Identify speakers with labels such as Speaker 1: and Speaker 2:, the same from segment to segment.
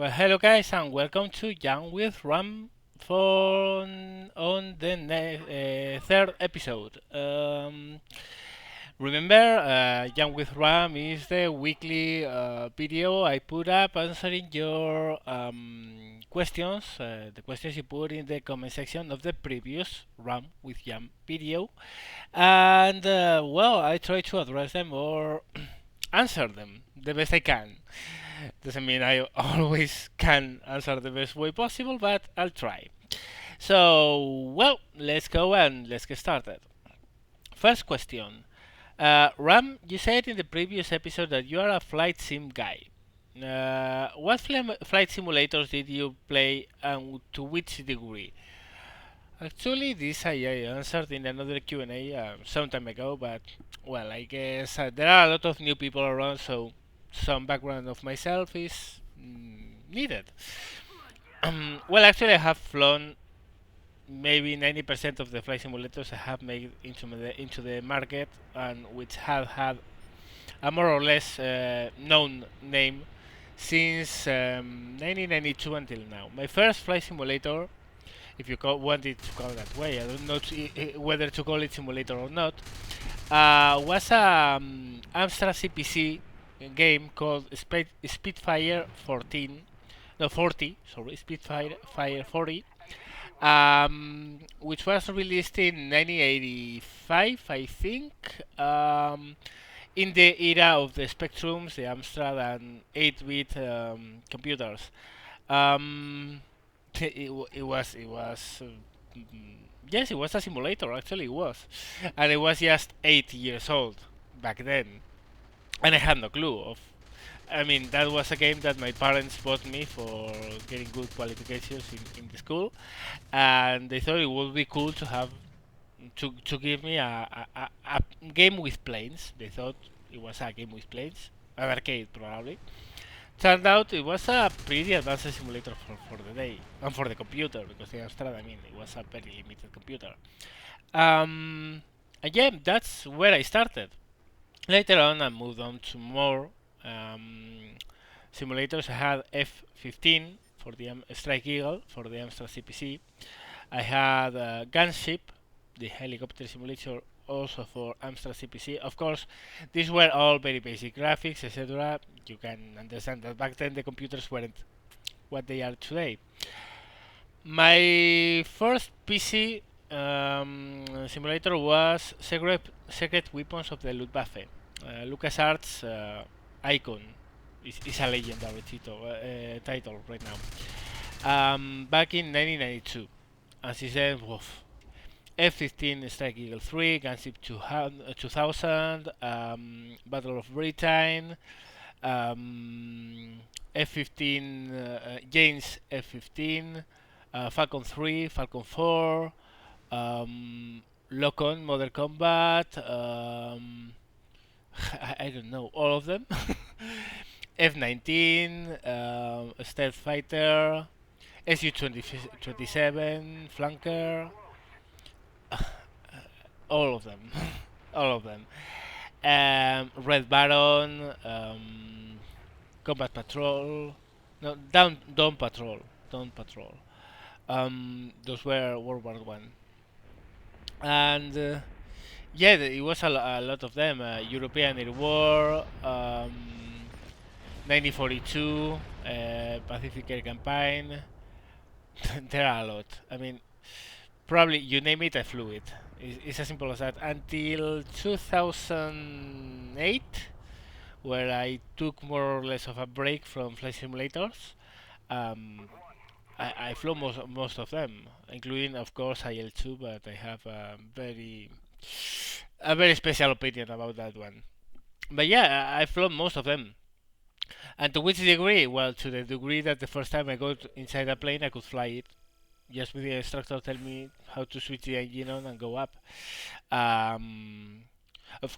Speaker 1: Well, hello guys, and welcome to Young with Ram for on the third episode. Remember, Young with Ram is the weekly video I put up answering your questions, the questions you put in the comment section of the previous Ram with Young video, and well, I try to address them or answer them the best I can. Doesn't mean I always can answer the best way possible, but I'll try. So, well, let's go and let's get started. First question. Ram, you said in the previous episode that you are a flight sim guy. What flight simulators did you play and to which degree? Actually, this I answered in another Q&A some time ago, but well, I guess there are a lot of new people around, so some background of myself is needed. Well, actually, I have flown maybe 90% of the flight simulators I have made into the market, and which have had a more or less known name since 1992 until now. My first flight simulator, if you want it to call it that way, I don't know whether to call it simulator or not, was a Amstrad CPC game called Spitfire 14, no 40, sorry, Spitfire Fire 40, which was released in 1985, I think, in the era of the Spectrums, the Amstrad, and 8-bit computers. Um, it was yes, it was a simulator. Actually, it was, and it was just 8 years old back then, and I had no clue of. I mean, that was a game that my parents bought me for getting good qualifications in the school, and they thought it would be cool to have to give me a game with planes. They thought it was a game with planes, an arcade probably. Turned out it was a pretty advanced simulator for the day and for the computer, because the Amstrad, I mean, it was a very limited computer. Again, that's where I started. Later on, I moved on to more um, simulators. I had F-15 for the Strike Eagle for the Amstrad CPC. I had Gunship, the helicopter simulator, also for Amstrad CPC. Of course, these were all very basic graphics, etc. You can understand that back then the computers weren't what they are today. My first PC simulator was Secret Weapons of the Luftwaffe. LucasArts Icon is a legendary title right now. Back in 1992. As he said, woof. F-15 Strike Eagle 3, Gunship 2000, Battle of Britain, F-15, Jane's F-15, Falcon 3, Falcon 4, Lock-on, Modern Combat, I don't know, all of them. F-19, Stealth Fighter, Su-27, Flanker, all of them, all of them. Red Baron, Combat Patrol, no, Dawn Patrol, Dawn Patrol. Those were World War One, and yeah, it was a lot of them. European Air War, 1942, Pacific Air Campaign. There are a lot. I mean, probably you name it, I flew it. It's as simple as that. Until 2008, where I took more or less of a break from flight simulators. Um, I flew most of them, including of course IL-2, but I have a very special opinion about that one. But yeah, I flew most of them. And to which degree? Well, to the degree that the first time I got inside a plane, I could fly it. Just with the instructor tell me how to switch the engine on and go up. Um, of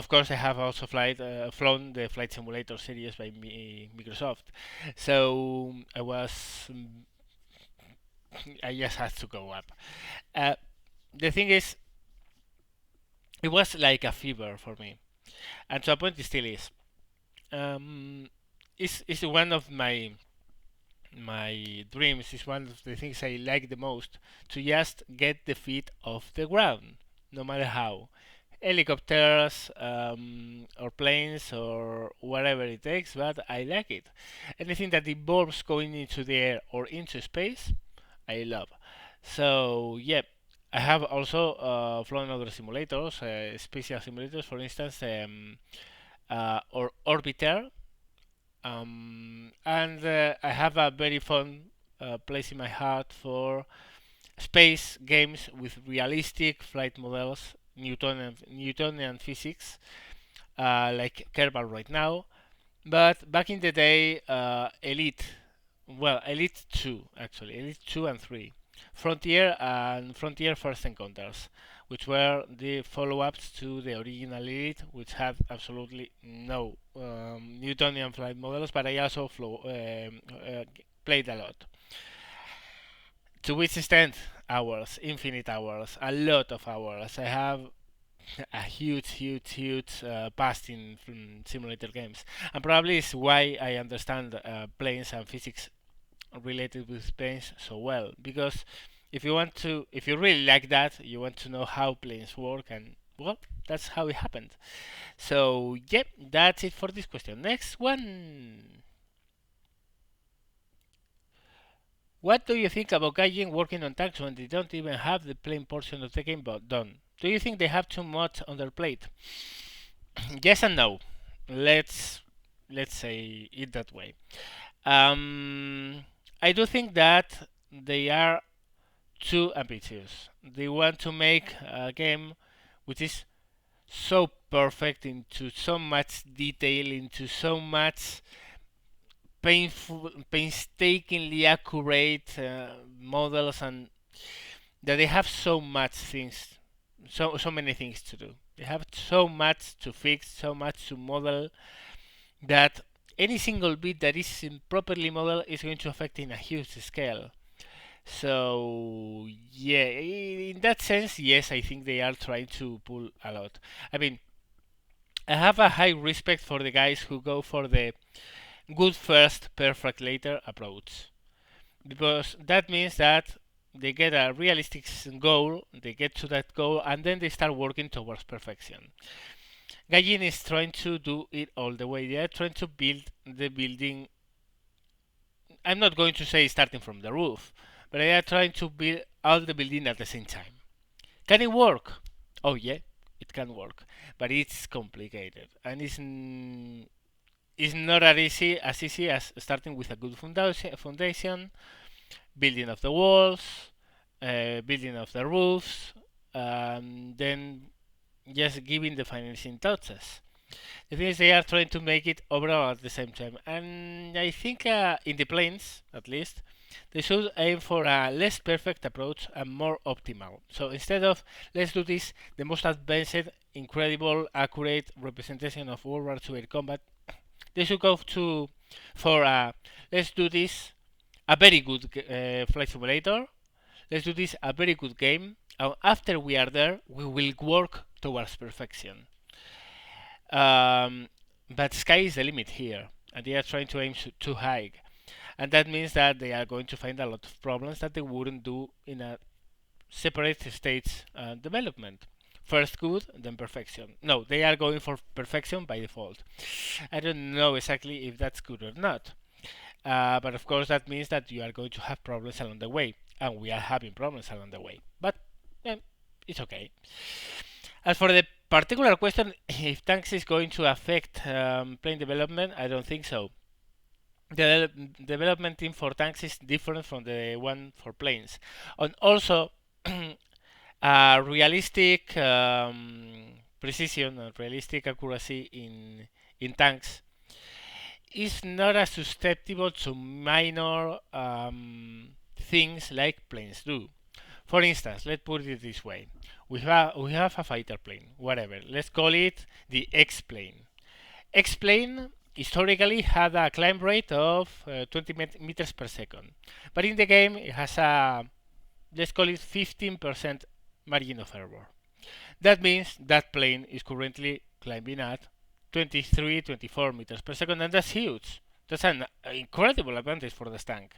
Speaker 1: course, I have also flown the Flight Simulator series by Microsoft. So I just had to go up. Uh, the thing is, it was like a fever for me, and to a point it still is. It's one of my my dreams is one of the things I like the most, to just get the feet off the ground, no matter how. Helicopters or planes or whatever it takes, but I like it. Anything that involves going into the air or into space, I love. So yeah, I have also flown other simulators, spatial simulators, for instance, or Orbiter, and I have a very fun place in my heart for space games with realistic flight models, Newtonian physics, like Kerbal right now. But back in the day, Elite 2 actually, Elite 2 and 3, Frontier and Frontier First Encounters, which were the follow-ups to the original Elite, which had absolutely no Newtonian flight models, but I also played a lot. To which extent? Hours, infinite hours, a lot of hours. I have a huge past in simulator games, and probably is why I understand planes and physics related with planes so well. Because if you really like that, you want to know how planes work, and well, that's how it happened. So yep, that's it for this question. Next one. What do you think about Gaijin working on tanks when they don't even have the plane portion of the game done? Do you think they have too much on their plate? Yes and no. Let's let's say it that way. Um, I do think that they are too ambitious. They want to make a game which is so perfect, into so much detail, into so much painstakingly accurate models, and that they have so much things, so many things to do. They have so much to fix, so much to model, that any single bit that is improperly modeled is going to affect in a huge scale. So yeah, in that sense, yes, I think they are trying to pull a lot. I mean, I have a high respect for the guys who go for the good first, perfect later approach, because that means that they get a realistic goal, they get to that goal, and then they start working towards perfection. Gaijin is trying to do it all the way. They are trying to build the building. I'm not going to say starting from the roof, but they are trying to build all the building at the same time. Can it work? Oh yeah, it can work, but it's complicated, and it's not as easy as starting with a good foundation, building of the walls, building of the roofs, then just giving the finishing touches. The thing is, they are trying to make it overall at the same time, and I think in the planes, at least, they should aim for a less perfect approach and more optimal. So instead of let's do this, the most advanced, incredible, accurate representation of World War II air combat, they should go to for let's do this, a very good flight simulator. Let's do this, a very good game. And after we are there, we will work towards perfection. Um, but sky is the limit here, and they are trying to aim too high, and that means that they are going to find a lot of problems that they wouldn't do in a separate stage development. First good, then perfection. No, they are going for perfection by default. I don't know exactly if that's good or not, but of course that means that you are going to have problems along the way, and we are having problems along the way. But it's okay. As for the particular question, if tanks is going to affect plane development, I don't think so. The development team for tanks is different from the one for planes, and also realistic precision and realistic accuracy in tanks is not as susceptible to minor things like planes do. For instance, let's put it this way: we have a fighter plane, whatever. Let's call it the X plane. X plane historically had a climb rate of 20 meters per second, but in the game it has a, let's call it, 15% margin of error. That means that plane is currently climbing at 23, 24 meters per second, and that's huge. That's an incredible advantage for the tank.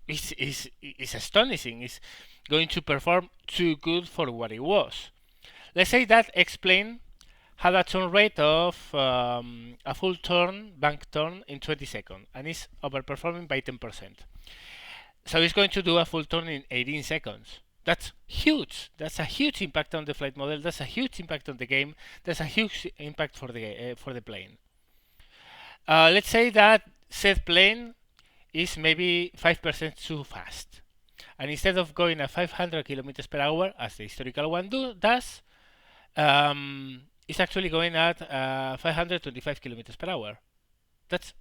Speaker 1: It's astonishing. It's going to perform too good for what it was. Let's say that X-Plane had a turn rate of a full turn, bank turn, in 20 seconds, and is overperforming by 10%. So it's going to do a full turn in 18 seconds. That's huge. That's a huge impact on the flight model. That's a huge impact on the game. That's a huge impact for the plane. Let's say that said plane is maybe 5% too fast, and instead of going at 500 kilometers per hour as the historical one does, it's actually going at 525 kilometers per hour. That's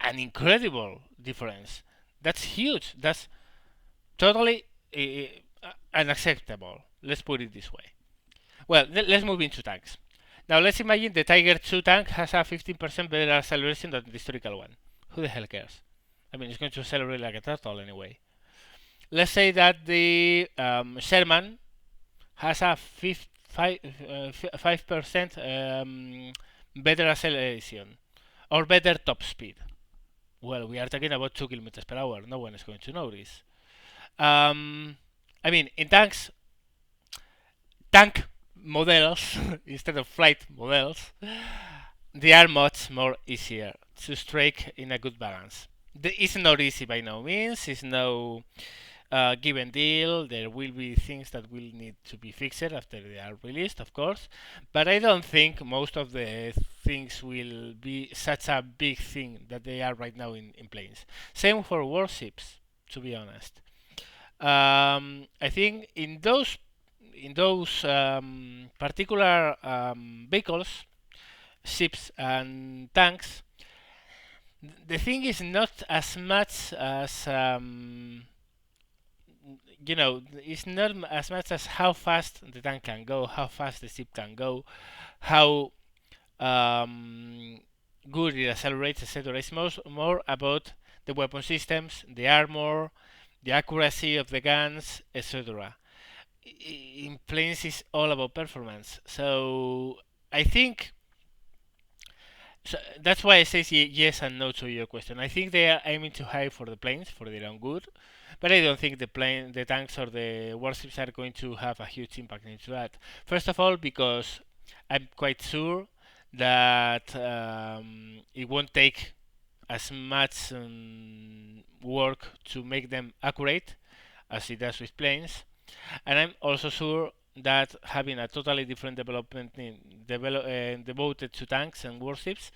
Speaker 1: an incredible difference. That's huge. That's totally unacceptable. Let's put it this way. Well, let's move into tanks. Now let's imagine the Tiger 2 tank has a 15% better acceleration than the historical one. Who the hell cares? I mean, it's going to accelerate like a turtle anyway. Let's say that the Sherman has a 5% better acceleration or better top speed. Well, we are talking about 2 kilometers per hour. No one is going to notice. I mean, in tank models instead of flight models, they are much more easier to strike in a good balance. It's not easy by no means. It's no given deal. There will be things that will need to be fixed after they are released, of course. But I don't think most of the things will be such a big thing that they are right now in planes. Same for warships, to be honest. I think in those particular vehicles, ships and tanks, the thing is not as much as it's not as much as how fast the tank can go, how fast the ship can go, how good it accelerates, etc. It's more about the weapon systems, the armor, the accuracy of the guns, etc. In planes, it's all about performance. So I think so that's why I say yes and no to your question. I think they are aiming too high for the planes for their own good, but I don't think the tanks or the warships are going to have a huge impact into that. First of all, because I'm quite sure that it won't take as much work to make them accurate as it does with planes, and I'm also sure that having a totally different development devoted to tanks and warships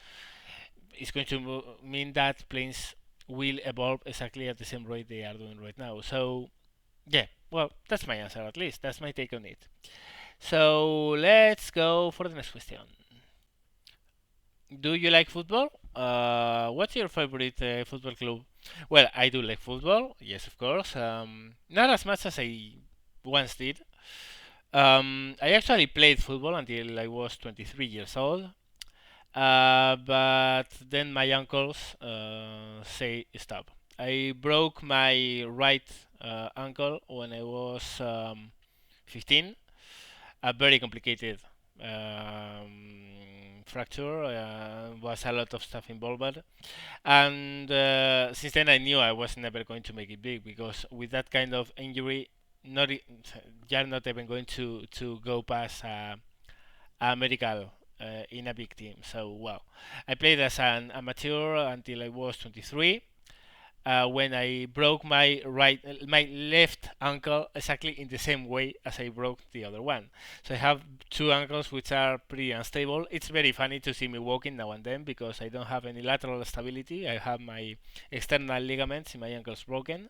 Speaker 1: is going to mean that planes will evolve exactly at the same rate they are doing right now. So, yeah, well, that's my answer at least. That's my take on it. So, let's go for the next question. Do you like football? What's your favorite football club? Well, I do like football, yes, of course. Not as much as I once did. I actually played football until I was 23 years old, but then my uncles say stop. I broke my right ankle when I was 15. A very complicated fracture. Was a lot of stuff involved, and since then I knew I was never going to make it big because with that kind of injury, not you're not even going to go past a medical in a big team. So well, I played as an amateur until I was 23. When I broke my left ankle exactly in the same way as I broke the other one. So I have two ankles which are pretty unstable. It's very funny to see me walking now and then because I don't have any lateral stability. I have my external ligaments in my ankles broken.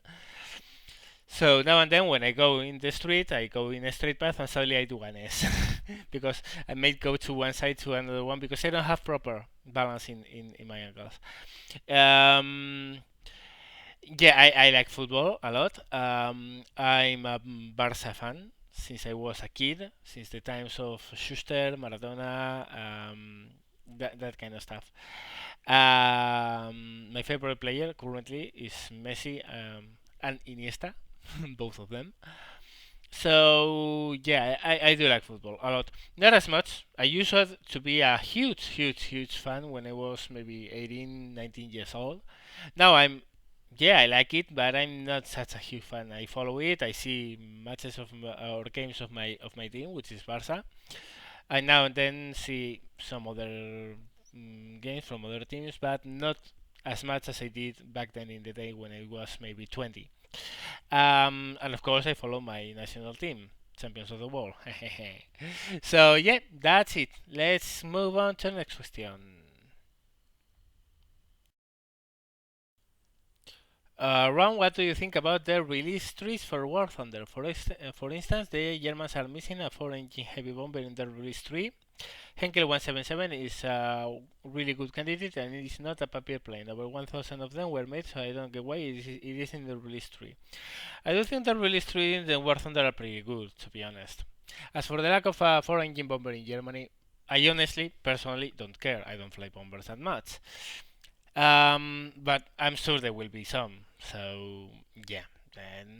Speaker 1: So now and then when I go in the street, I go in a straight path and suddenly I do an S because I may go to one side to another one because I don't have proper balance in my ankles. Um, yeah, I like football a lot. I'm a Barca fan since I was a kid, since the times of Schuster, Maradona, that kind of stuff. My favorite player currently is Messi and Iniesta, both of them. So yeah, I do like football a lot. Not as much. I used to be a huge fan when I was maybe 18, 19 years old. Now yeah, I like it, but I'm not such a huge fan. I follow it. I see matches of or games of my team, which is Barca. I now and then see some other games from other teams, but not as much as I did back then in the day when I was maybe 20. And of course, I follow my national team, champions of the world. So yeah, that's it. Let's move on to the next question. Ron, what do you think about the release trees for War Thunder? For instance, the Germans are missing a 4-engine heavy bomber in the release tree. Henkel 177 is a really good candidate and it is not a papier plane. Over 1000 of them were made, so I don't get why it is in the release tree. I do think the release tree in the War Thunder are pretty good, to be honest. As for the lack of a 4-engine bomber in Germany, I honestly, personally, don't care. I don't fly bombers that much. But I'm sure there will be some. So yeah,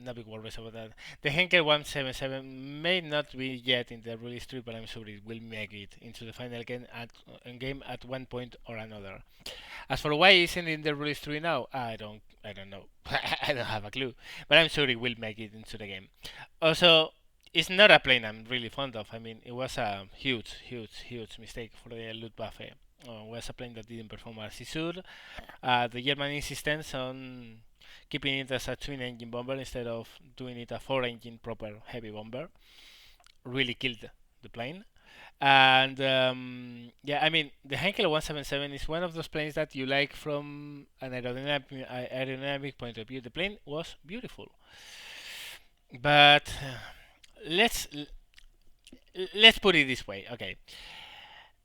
Speaker 1: no big worries about that. The Henkel 177 may not be yet in the release tree, but I'm sure it will make it into the final game at one point or another. As for why isn't in the release tree now, I don't know. I don't have a clue, but I'm sure it will make it into the game. Also, it's not a plane I'm really fond of. I mean, it was a huge mistake for the Luftwaffe. It was a plane that didn't perform as it should. The German insistence on keeping it as a twin-engine bomber instead of doing it a four-engine proper heavy bomber really killed the plane. And yeah, I mean, the Henkel 177 is one of those planes that you like from an aerodynamic point of view. The plane was beautiful, but let's let's put it this way. Okay,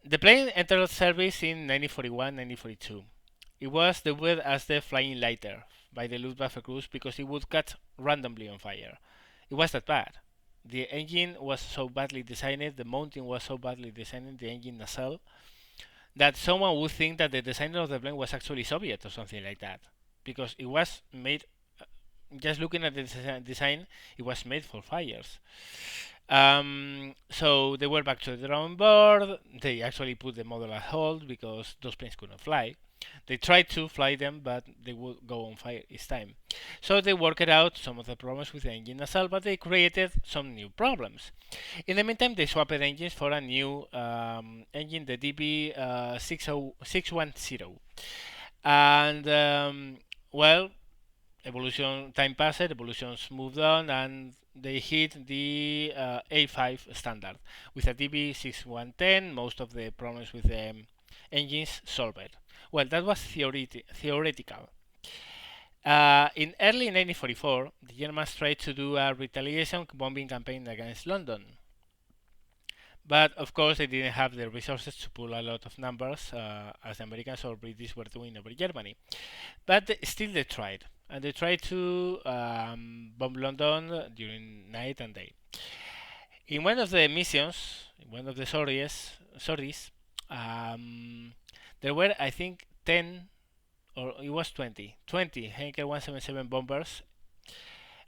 Speaker 1: the plane entered service in 1941, 1942. It was dubbed as the Flying Lighter by the Luftwaffe crews because it would catch randomly on fire. It was that bad. The engine was so badly designed, the mounting was so badly designed, the engine nacelle, that someone would think that the designer of the plane was actually Soviet or something like that. Because it was made, just looking at the design, it was made for fires. So they were back to the drawing board. They actually put the model at hold because those planes couldn't fly. They tried to fly them, but they would go on fire each time. So they worked out some of the problems with the engine nacelle, but they created some new problems. In the meantime, they swapped engines for a new engine, the DB 610. And well, evolution time passed, evolutions moved on, and they hit the A5 standard. With a DB6110, most of the problems with the engines solved. Well, that was theoretical. In early 1944, the Germans tried to do a retaliation bombing campaign against London. But of course, they didn't have the resources to pull a lot of numbers as the Americans or British were doing over Germany. But still, they tried. And they tried to bomb London during night and day. In one of the missions, in one of the sorties, there were, I think, 10 or it was 20 Henkel 177 bombers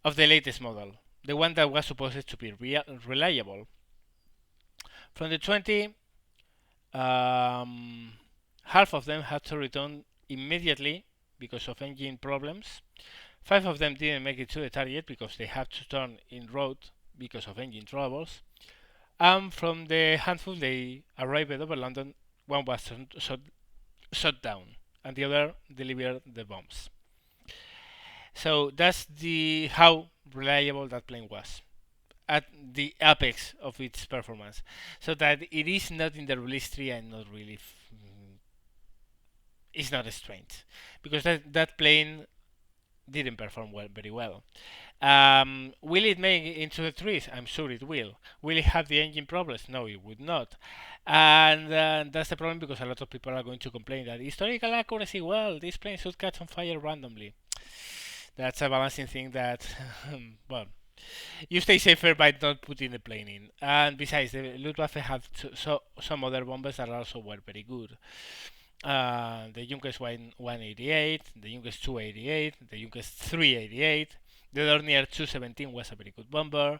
Speaker 1: of the latest model, the one that was supposed to be reliable. From the 20, half of them had to return immediately because of engine problems. 5 of them didn't make it to the target because they had to turn in road because of engine troubles. And from the handful they arrived over London, one was shot down and the other delivered the bombs. So that's the how reliable that plane was at the apex of its performance. So that it is not in the release tree and not really it's not strange because that plane didn't perform very well. Will it make it into the trees? I'm sure it will. Will it have the engine problems? No, it would not. And that's the problem because a lot of people are going to complain that historical accuracy, well, this plane should catch on fire randomly. That's a balancing thing that, well, you stay safer by not putting the plane in. And besides, the Luftwaffe have some other bombers that also were very good. The Junkers 188, the Junkers 288, the Junkers 388, the Dornier 217 was a very good bomber.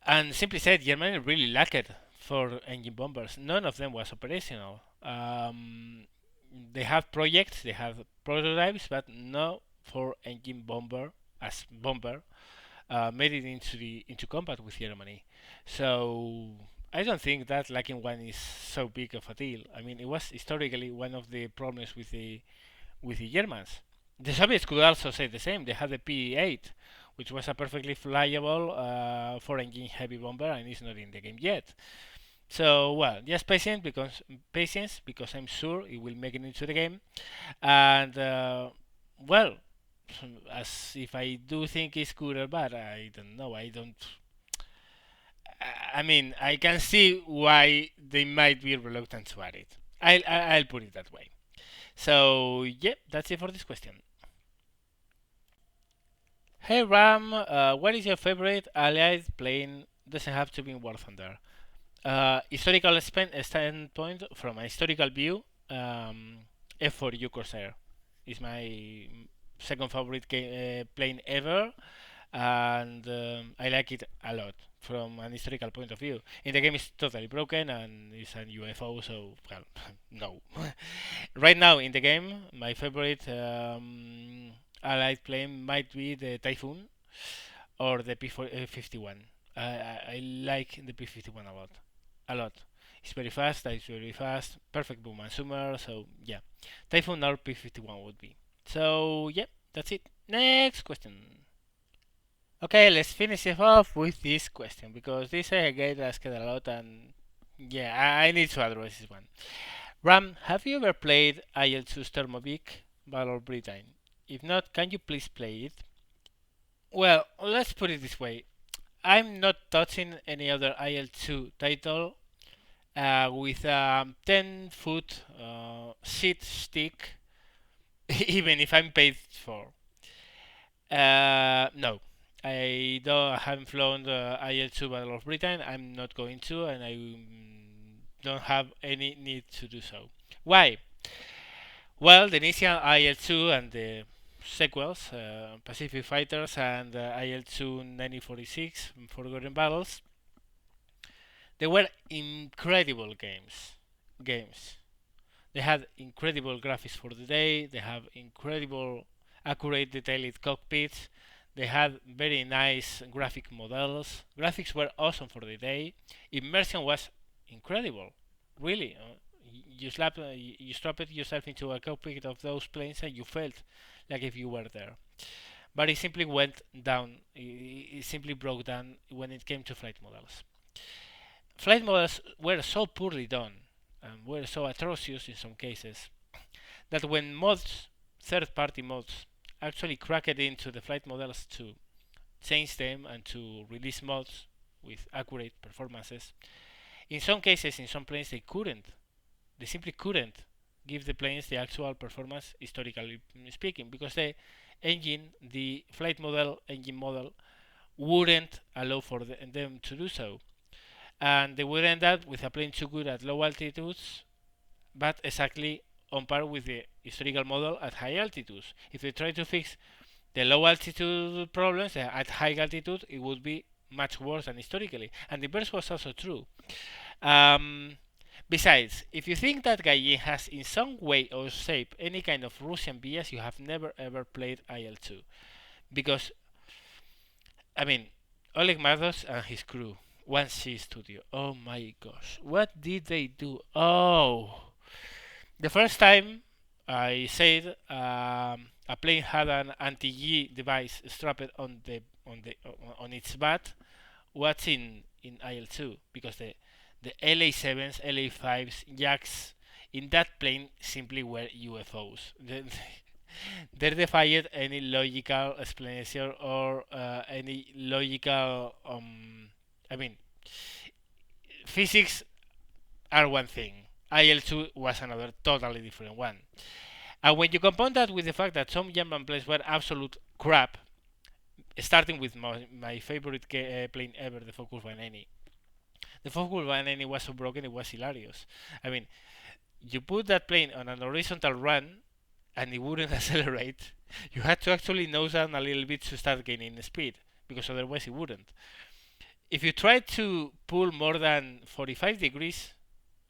Speaker 1: And simply said, Germany really lacked for engine bombers. None of them was operational. They have projects, they have prototypes, but no for engine bomber as bomber made it into combat with Germany. So I don't think that lacking one is so big of a deal. I mean, it was historically one of the problems with the Germans. The Soviets could also say the same. They had the P-8, which was a perfectly flyable four-engine heavy bomber, and it's not in the game yet. So well, just patience because I'm sure it will make it into the game, and well, as if I do think it's good or bad, I don't know. I don't. I mean, I can see why they might be reluctant to add it. I'll put it that way. So yeah, that's it for this question. Hey Ram, what is your favorite allied plane? Doesn't have to be in War Thunder. Historical standpoint, from a historical view, F4U Corsair is my second favorite plane ever, and I like it a lot from an historical point of view. In the game, it's totally broken and it's a UFO, so well, no. Right now in the game, my favorite allied plane might be the Typhoon or the P51. I like the P51 a lot, a lot. It's very fast, perfect boom and summer. So yeah, Typhoon or P51 would be. So yeah, that's it. Next question. Okay, let's finish it off with this question because this I get asked a lot and yeah, I need to address this one. Ram, have you ever played IL2 Thermovic Battle Britain? If not, can you please play it? Well, let's put it this way. I'm not touching any other IL2 title with a 10-foot seat stick, even if I'm paid for. No, I haven't flown the IL2 Battle of Britain. I'm not going to, and I don't have any need to do so. Why? Well, the initial IL2 and the sequels, Pacific Fighters and IL2 1946, Forgotten Battles, they were incredible games. Games. They had incredible graphics for the day. They have incredible, accurate, detailed cockpits. They had very nice graphic models. Graphics were awesome for the day. Immersion was incredible. Really, you strap it yourself into a cockpit of those planes, and you felt like if you were there. But it simply went down. It simply broke down when it came to flight models. Flight models were so poorly done and were so atrocious in some cases that when mods, third-party mods, actually cracked into the flight models to change them and to release mods with accurate performances, in some cases, in some planes, they couldn't. They simply couldn't give the planes the actual performance, historically speaking, because the flight model, engine model, wouldn't allow for them to do so. And they would end up with a plane too good at low altitudes, but exactly on par with the historical model at high altitudes. If they try to fix the low altitude problems at high altitude, it would be much worse than historically. And the inverse was also true. Um, Besides, if you think that Gaijin has in some way or shape any kind of Russian bias, you have never ever played IL-2. Because, I mean, Oleg Mardos and his crew, 1C Studio, oh my gosh, what did they do? Oh, the first time I said a plane had an anti-G device strapped on its butt was in IL-2 because the LA7s, LA5s, Jacks in that plane simply were UFOs. They defied any logical explanation or any logical. I mean, physics are one thing. IL2 was another totally different one. And when you compound that with the fact that some German planes were absolute crap, starting with my favorite plane ever, the Focus 180. The Focus 180 was so broken it was hilarious. I mean, you put that plane on an horizontal run and it wouldn't accelerate. You had to actually nose down a little bit to start gaining speed because otherwise it wouldn't. If you try to pull more than 45 degrees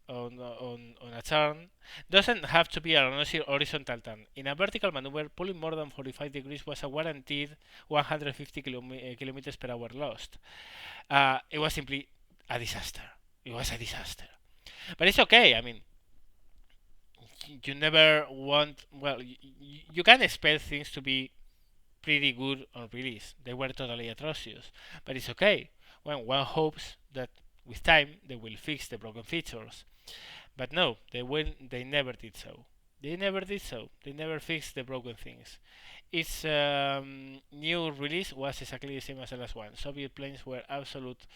Speaker 1: on a turn, doesn't have to be a horizontal turn. In a vertical maneuver, pulling more than 45 degrees was a guaranteed 150 kilometers per hour lost. It was simply a disaster. It was a disaster. But it's okay. I mean, you never want. Well, you can expect things to be pretty good on release. They were totally atrocious, but it's okay. When one hopes that with time they will fix the broken features. But no, they never did so. They never did so. They never fixed the broken things. Its new release was exactly the same as the last one. Soviet planes were absolute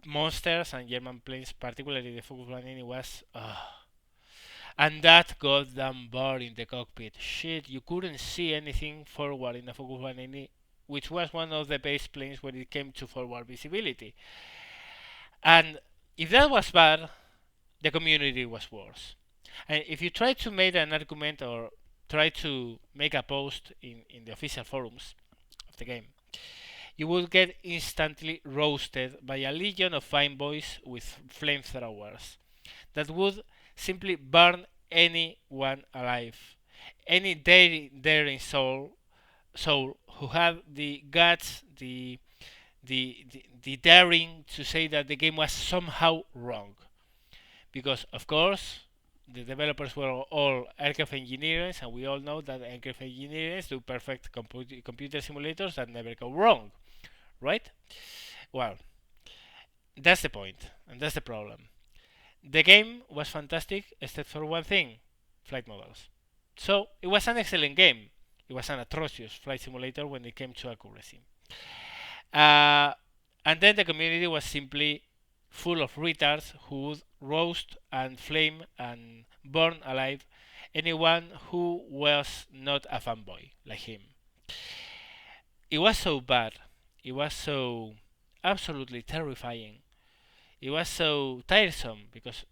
Speaker 1: monsters, and German planes, particularly the Focus 180, was. And that goddamn bar in the cockpit. Shit, you couldn't see anything forward in the Focus 180, which was one of the base planes when it came to forward visibility. And if that was bad, the community was worse. And if you try to make an argument or try to make a post in the official forums of the game, you will get instantly roasted by a legion of fine boys with flamethrowers that would simply burn anyone alive. Any daring soul who had the guts, the daring to say that the game was somehow wrong. Because, of course, the developers were all aircraft engineers, and we all know that aircraft engineers do perfect computer simulators that never go wrong, right? Well, that's the point, and that's the problem. The game was fantastic except for one thing: flight models. So it was an excellent game. It was an atrocious flight simulator when it came to accuracy. Uh, and then the community was simply full of retards who would roast and flame and burn alive anyone who was not a fanboy like him. It was so bad. It was so absolutely terrifying. It was so tiresome because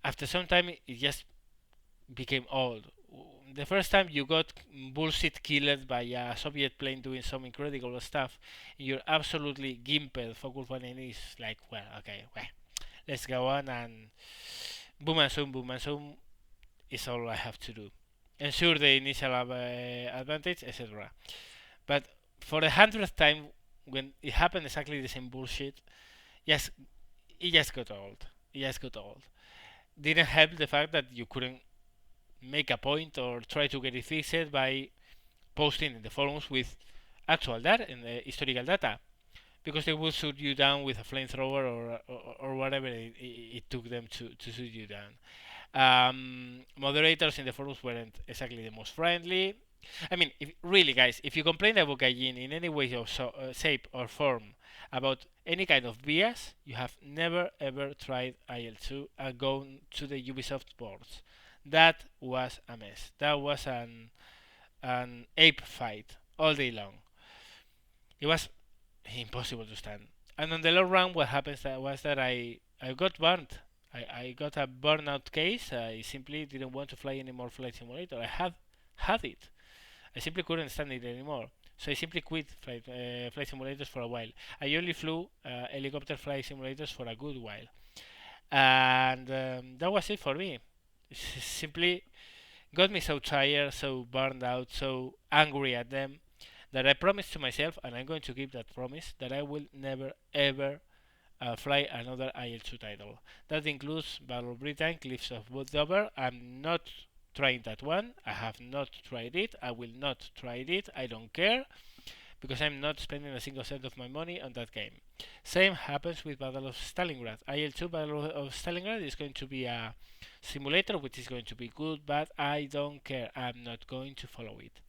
Speaker 1: after some time it just became old. The first time you got bullshit killed by a Soviet plane doing some incredible stuff, you're absolutely gimped. Focus one and is like, well, okay, well, let's go on and boom and zoom is all I have to do. Ensure the initial advantage, etc. But for the hundredth time, when it happened exactly the same bullshit, yes, it just got old. It just got old. Didn't help the fact that you couldn't make a point or try to get it fixed by posting in the forums with actual data and historical data, because they will shoot you down with a flamethrower or whatever it took them to shoot you down. Moderators in the forums weren't exactly the most friendly. I mean, really, guys, if you complain about Gaijin in any way or shape or form about any kind of bias, you have never ever tried IL2 and gone to the Ubisoft boards. That was a mess. That was an ape fight all day long. It was impossible to stand. And on the long run, what happens was that I got burnt. I got a burnout case. I simply didn't want to fly any more flight simulator. I had it. I simply couldn't stand it anymore. So I simply quit flight simulators for a while. I only flew helicopter flight simulators for a good while. And that was it for me. Simply got me so tired, so burned out, so angry at them that I promised to myself, and I'm going to keep that promise, that I will never ever fly another IL2 title. That includes Battle of Britain, Cliffs of Dover. I'm not trying that one. I have not tried it. I will not try it. I don't care, because I'm not spending a single cent of my money on that game. Same happens with Battle of Stalingrad. IL2 Battle of Stalingrad is going to be a simulator which is going to be good, but I don't care. I'm not going to follow it.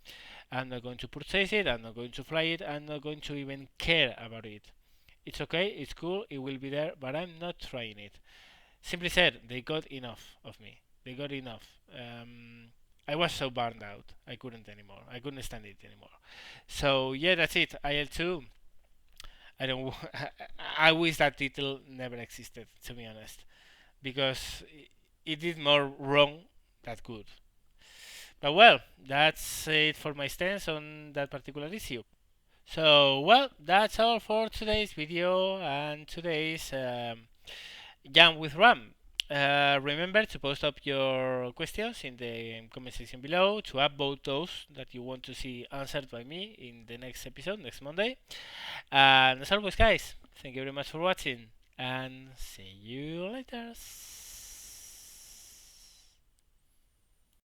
Speaker 1: I'm not going to purchase it. I'm not going to fly it. I'm not going to even care about it. It's okay, it's cool, it will be there, but I'm not trying it. Simply said, they got enough of me. They got enough. I was so burned out. I couldn't anymore. I couldn't stand it anymore. So yeah, that's it. IL2. I don't. I wish that title never existed, to be honest, because it did more wrong than good. But well, that's it for my stance on that particular issue. So, well, that's all for today's video and today's Jam with Ram. Remember to post up your questions in the comment section below to upvote those that you want to see answered by me in the next episode, next Monday. And as always, guys, thank you very much for watching and see you later.